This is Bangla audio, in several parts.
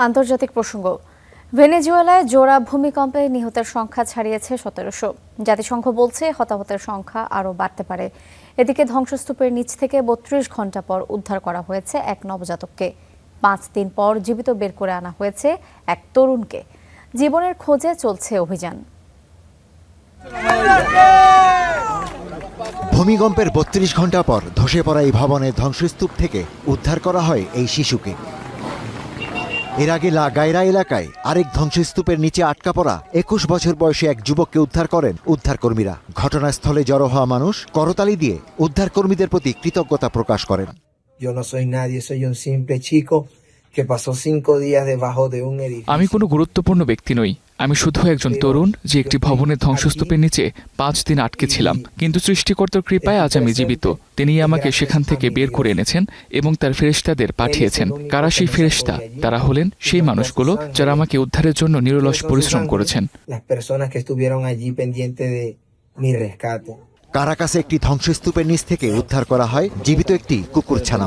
আন্তর্জাতিক প্রসঙ্গ। ভেনেজুয়েলায় জোড়া ভূমিকম্পে নিহতের সংখ্যা ছাড়িয়েছে ১৭০০। জাতিসংঘ বলছে হতাহতের সংখ্যা আরও বাড়তে পারে। এদিকে ধ্বংসস্তূপের নিচ থেকে ৩২ ঘণ্টা পর উদ্ধার করা হয়েছে এক নবজাতককে। ৫ দিন পর জীবিত বের করে আনা হয়েছে এক তরুণকে। জীবনের খোঁজে চলছে অভিযান। ভূমিকম্পের ৩২ ঘণ্টা পর ধসে পড়া এই ভবনের ধ্বংসস্তূপ থেকে উদ্ধার করা হয় এই শিশুকে। এর আগে লা গায়রা এলাকায় আরেক ধ্বংসস্তূপের নিচে আটকা পড়া ২১ বছর বয়সী এক যুবককে উদ্ধার করেন উদ্ধারকর্মীরা। ঘটনাস্থলে জড়ো হওয়া মানুষ করতালি দিয়ে উদ্ধারকর্মীদের প্রতি কৃতজ্ঞতা প্রকাশ করেন। আমি কোনো গুরুত্বপূর্ণ ব্যক্তি নই। আমি শুধু একজন তরুণ যে একটি ভবনের ধ্বংসস্তূপের নিচে ৫ দিন আটকে ছিলাম, কিন্তু সৃষ্টিকর্তার কৃপায় আজ আমি জীবিত। তিনি আমাকে সেখান থেকে বের করে এনেছেন এবং তার ফেরেশতাদের পাঠিয়েছেন। কারা সেই ফেরেশতা? তারা হলেন সেই মানুষগুলো যারা আমাকে উদ্ধারের জন্য নিরলস পরিশ্রম করেছেন। কারাকাসে একটি ধ্বংসস্তূপের নিচ থেকে উদ্ধার করা হয় জীবিত একটি কুকুরছানা।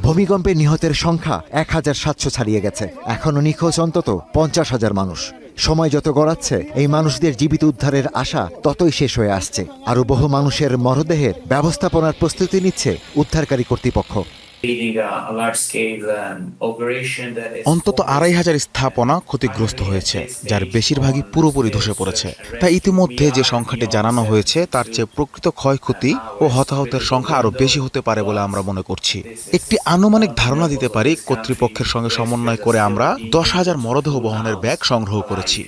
ভূমিকম্পে নিহতের সংখ্যা ১৭০০ ছাড়িয়ে গেছে। এখনও নিখোঁজ অন্তত ৫০,০০০ মানুষ। সময় যত গড়াচ্ছে এই মানুষদের জীবিত উদ্ধারের আশা ততই শেষ হয়ে আসছে। আরও বহু মানুষের মরদেহের ব্যবস্থাপনার প্রস্তুতি নিচ্ছে উদ্ধারকারী কর্তৃপক্ষ। অন্তত ২৫০০ স্থাপনা ক্ষতিগ্রস্ত হয়েছে, যার বেশিরভাগই পুরোপুরি ধসে পড়েছে। তাই ইতিমধ্যে যে সংখ্যাটি জানানো হয়েছে তার চেয়ে প্রকৃত ক্ষয়ক্ষতি ও হতাহতের সংখ্যা আরও বেশি হতে পারে বলে আমরা মনে করছি। একটি আনুমানিক ধারণা দিতে পারি, কর্তৃপক্ষের সঙ্গে সমন্বয় করে আমরা ১০,০০০ মরদেহ বহনের ব্যাগ সংগ্রহ করেছি।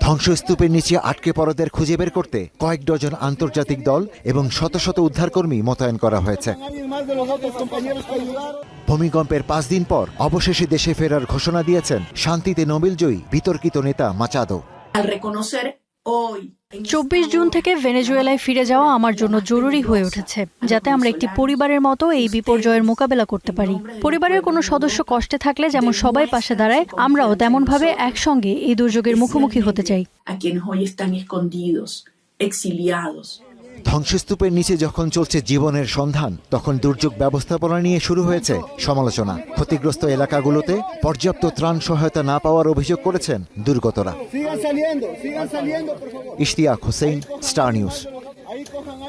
ধ্বংসস্তূপের নিচে আটকে পড়াদের খুঁজে বের করতে কয়েক ডজন আন্তর্জাতিক দল এবং শত শত উদ্ধারকর্মী মোতায়েন করা হয়েছে। ভূমিকম্পের ৫ দিন পর অবশেষে দেশে ফেরার ঘোষণা দিয়েছেন শান্তিতে নোবেলজয়ী বিতর্কিত নেতা মাচাদো। ২৪ জুন থেকে ভেনেজুয়েলায় ফিরে যাওয়া আমার জন্য জরুরি হয়ে উঠেছে, যাতে আমরা একটি পরিবারের মতো এই বিপর্যয়ের মোকাবেলা করতে পারি। পরিবারের কোনো সদস্য কষ্টে থাকলে যেমন সবাই পাশে দাঁড়ায়, আমরাও তেমনভাবে একসঙ্গে এই দুর্যোগের মুখোমুখি হতে চাই। ধ্বংসস্তূপের নিচে যখন চলছে জীবনের সন্ধান, তখন দুর্যোগ ব্যবস্থাপনা নিয়ে শুরু হয়েছে সমালোচনা। ক্ষতিগ্রস্ত এলাকাগুলোতে পর্যাপ্ত ত্রাণ সহায়তা না পাওয়ার অভিযোগ করেছেন দুর্গতরা। Ishtiaq Hossain, star news.